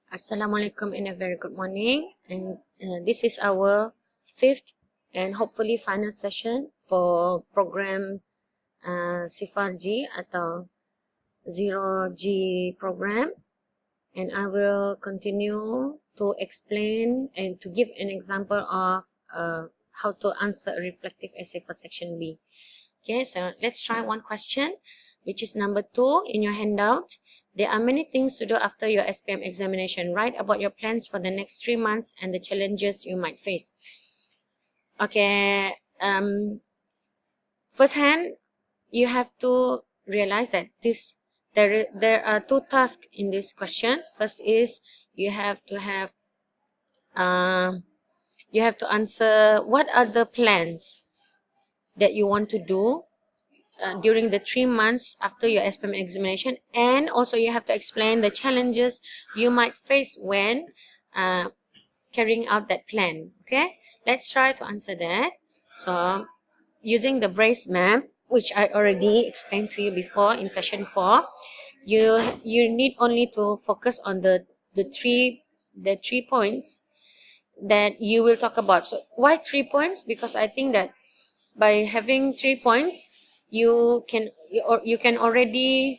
Assalamualaikum and a very good morning. And this is our fifth and hopefully final session for program Sifar G atau Zero G program. And I will continue to explain and to give an example of how to answer a reflective essay for section B. Okay, so let's try one question, which is number 2 in your handout. There are many things to do after your SPM examination. Write about your plans for the next 3 months and the challenges you might face. Okay, first hand, you have to realize that there are two tasks in this question. First is you have to answer what are the plans that you want to do during the 3 months after your SPM examination, and also you have to explain the challenges you might face when carrying out that plan. Okay, let's try to answer that. So using the brace map, which I already explained to you before in session 4, you need only to focus on the three points that you will talk about. So why 3 points? Because I think that by having 3 points, you can already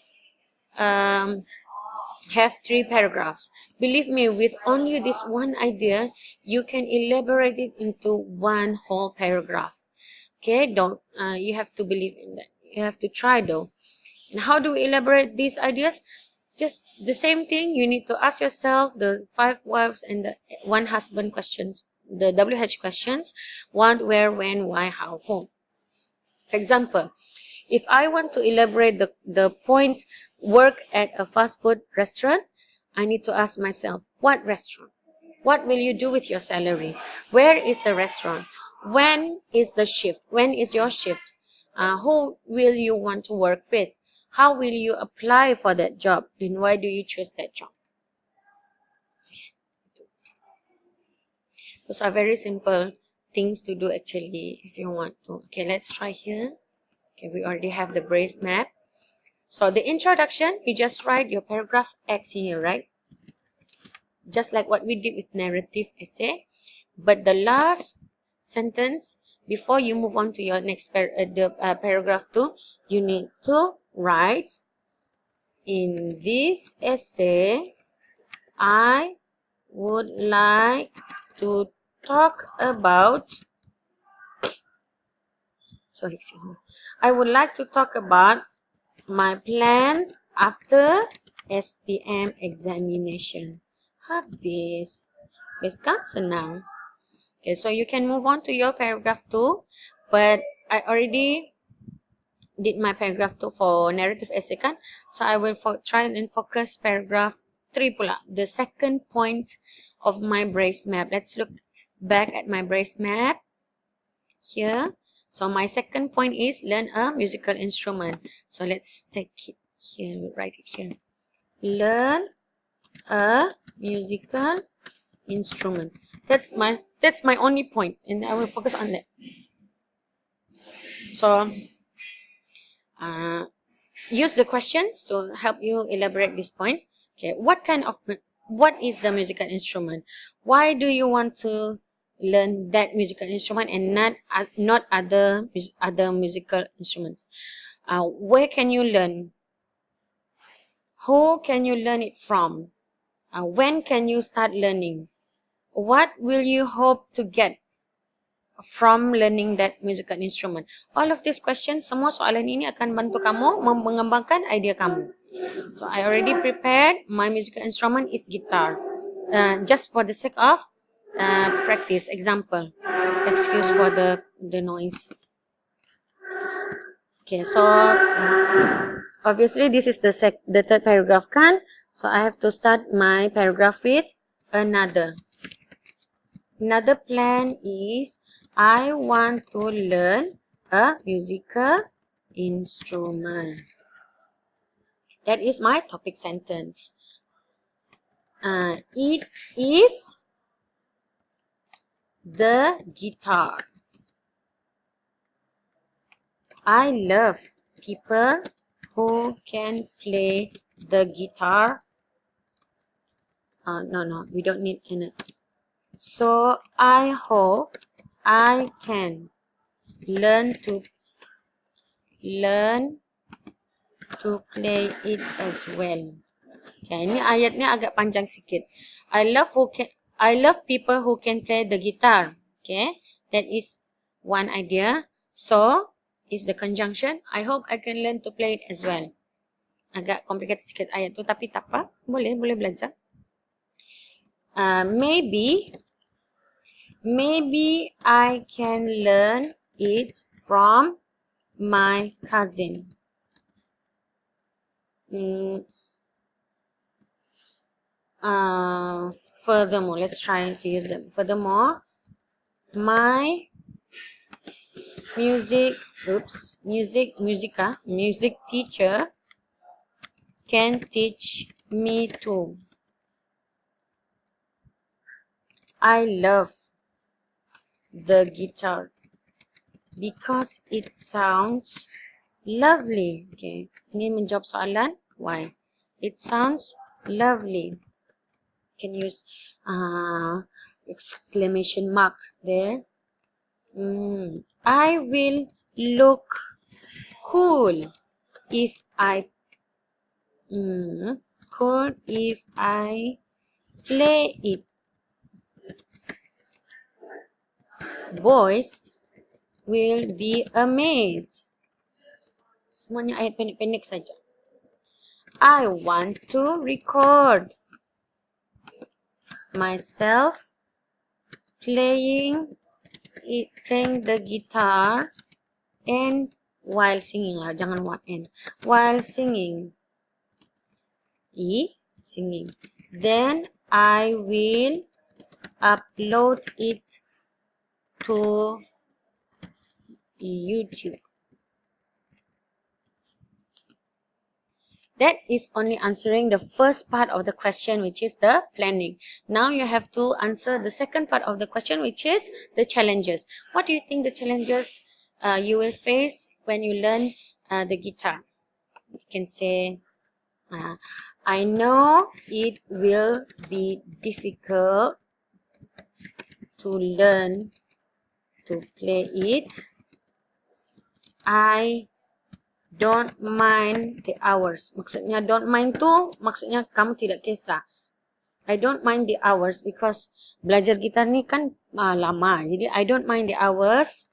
have 3 paragraphs. Believe me, with only this one idea, you can elaborate it into one whole paragraph. Okay, don't you have to believe in that. You have to try though. And how do we elaborate these ideas? Just the same thing. You need to ask yourself the 5 wives and the 1 husband questions, the WH questions: what, where, when, why, how, whom. For example, if I want to elaborate the point work at a fast food restaurant, I need to ask myself, what restaurant? What will you do with your salary? Where is the restaurant? When is the shift? When is your shift? Who will you want to work with? How will you apply for that job? And why do you choose that job? Those are very simple things to do actually if you want to. Okay, let's try here. Okay, we already have the brace map. So the introduction, you just write your paragraph X here, right? Just like what we did with narrative essay. But the last sentence, before you move on to your next paragraph 2, you need to write, in this essay, I would like to talk about, I would like to talk about my plans after SPM examination. Habis. Habis kan? Senang. Okay, so you can move on to your paragraph 2. But I already did my paragraph 2 for narrative essay kan? So I will try and focus paragraph 3 pula. The second point of my brace map. Let's look back at my brace map here. So my second point is learn a musical instrument. So let's take it here, we'll write it here. Learn a musical instrument. That's my only point, and I will focus on that. So use the questions to help you elaborate this point. Okay, what is the musical instrument? Why do you want to learn that musical instrument and not other musical instruments? Where can you learn? Who can you learn it from? When can you start learning? What will you hope to get from learning that musical instrument? All of these questions, semua soalan ini akan bantu kamu mengembangkan idea kamu. So I already prepared. My musical instrument is guitar. Just for the sake of practice, example. Excuse for the noise. Okay, so obviously this is the third paragraph kan? So I have to start my paragraph with another. Another plan is I want to learn a musical instrument. That is my topic sentence. It is the guitar. I love people who can play the guitar. no, we don't need an. So I hope I can learn to play it as well. Okay, ini ayatnya agak panjang sikit. I love people who can play the guitar. Okay, that is one idea. So is the conjunction. I hope I can learn to play it as well. Agak complicated sikit ayat tu, tapi tak apa, boleh belajar. Maybe I can learn it from my cousin. Furthermore, let's try to use them. Furthermore, my music teacher can teach me too. I love the guitar because it sounds lovely. Okay, ini menjawab soalan why. It sounds lovely. Can use exclamation mark there. I will look cool if I play it. Boys will be amazed. Semuanya ayat pendek-pendek saja. I want to record myself playing the guitar and while singing lah, jangan what and while singing. Singing. Then I will upload it to YouTube. That is only answering the first part of the question, which is the planning. Now you have to answer the second part of the question, which is the challenges. What do you think the challenges you will face when you learn the guitar? You can say, I know it will be difficult to learn to play it. I don't mind the hours. Maksudnya don't mind tu, maksudnya kamu tidak kisah. I don't mind the hours because belajar gitar ni kan lama. Jadi I don't mind the hours,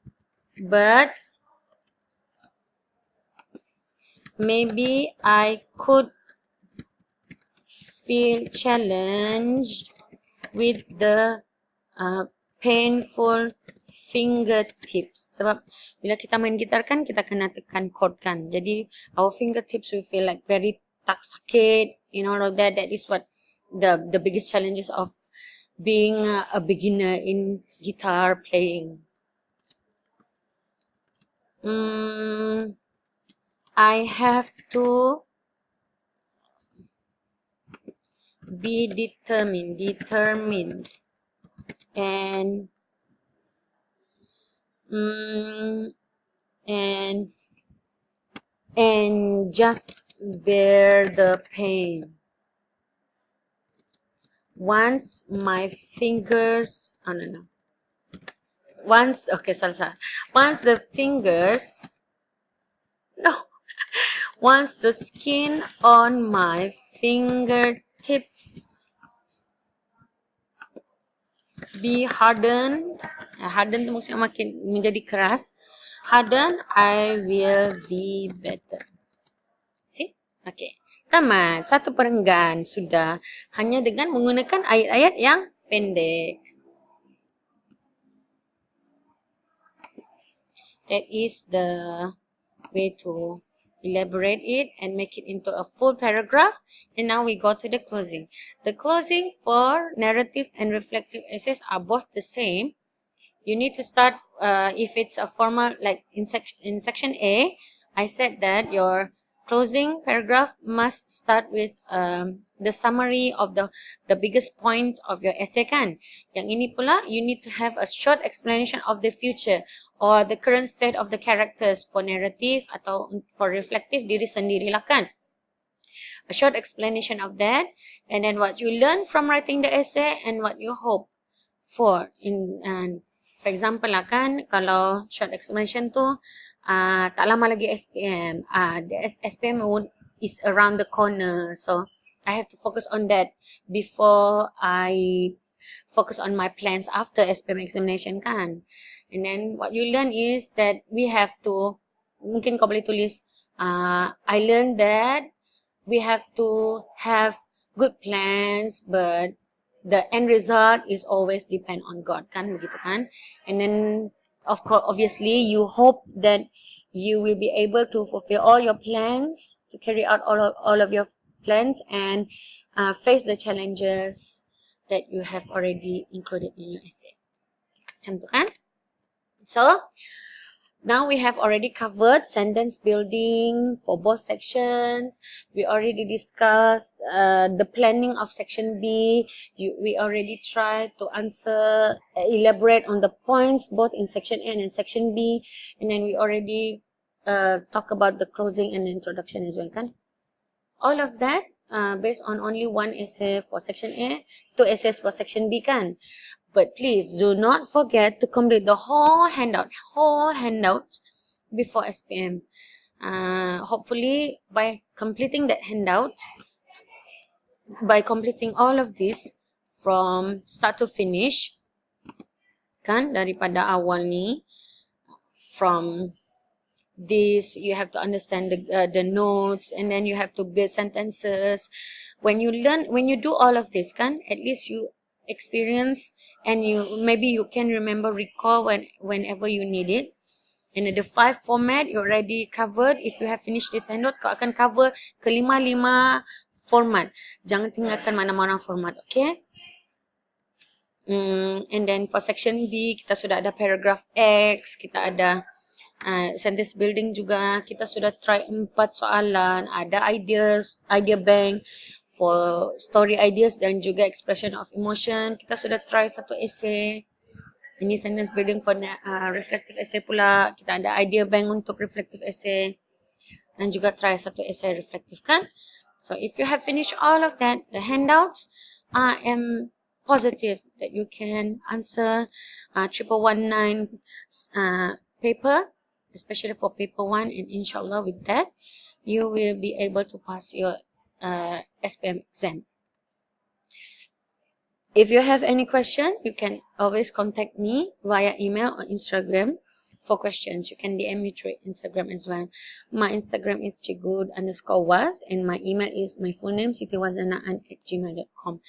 but maybe I could feel challenged with the painful fingertips. Sebab bila kita main gitar kan kita kena tekan chord kan. Jadi our fingertips will feel like very sakit, all of that. That is what the biggest challenges of being a beginner in guitar playing. I have to be determined and just bear the pain. Once my fingers, once the skin on my fingertips be hardened tu maksudnya makin menjadi keras. Hardened, I will be better. See? Okay. Tamat. Satu perenggan sudah. Hanya dengan menggunakan ayat-ayat yang pendek. That is the way to elaborate it and make it into a full paragraph. And now we go to the closing. The closing for narrative and reflective essays are both the same. You need to start, if it's a formal, like in section A, I said that your closing paragraph must start with the summary of the biggest point of your essay kan. Yang ini pula, you need to have a short explanation of the future or the current state of the characters for narrative atau for reflective diri sendiri lah kan. a short explanation of that, and then what you learn from writing the essay and what you hope for in for example lah kan, kalau short explanation tu tak lama lagi SPM, the SPM is around the corner, so I have to focus on that before I focus on my plans after SPM examination kan. And then what you learn is that we have to, mungkin kau boleh tulis, I learned that we have to have good plans, but the end result is always depend on God kan, begitu kan. And then of course obviously you hope that you will be able to fulfill all your plans, to carry out all of your plans, and face the challenges that you have already included in your essay. Macam tu kan. So now we have already covered sentence building for both sections. We already discussed the planning of section B. We already tried to answer, elaborate on the points both in section A and in section B. And then we already talk about the closing and the introduction as well kan. All of that based on only one essay for section A, 2 essays for section B kan. But please do not forget to complete the whole handout before SPM. Hopefully by completing that handout, by completing all of this from start to finish, kan, daripada awal ni, from this you have to understand the notes, and then you have to build sentences. When you do all of this kan, at least you experience, and maybe you can recall whenever you need it. And the 5 format you already covered. If you have finished this handout, kau akan cover ke 5 format. Jangan tinggalkan mana-mana format, okay? And then for section B, kita sudah ada paragraph X, kita ada sentence building juga. Kita sudah try 4 soalan, ada idea bank for story ideas dan juga expression of emotion. Kita sudah try 1 essay. Ini sentence building for reflective essay pula. Kita ada idea bank untuk reflective essay. Dan juga try 1 essay reflective kan. So if you have finished all of that, the handouts, I am positive that you can answer 1119 paper, especially for paper 1, and inshallah with that, you will be able to pass your SPM exam. If you have any question, you can always contact me via email or Instagram for questions. You can DM me through Instagram as well. My Instagram is chigud_was, and my email is my full name, sitiwazanaan@gmail.com.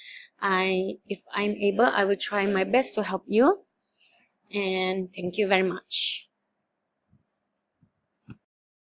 If I'm able, I will try my best to help you. And thank you very much.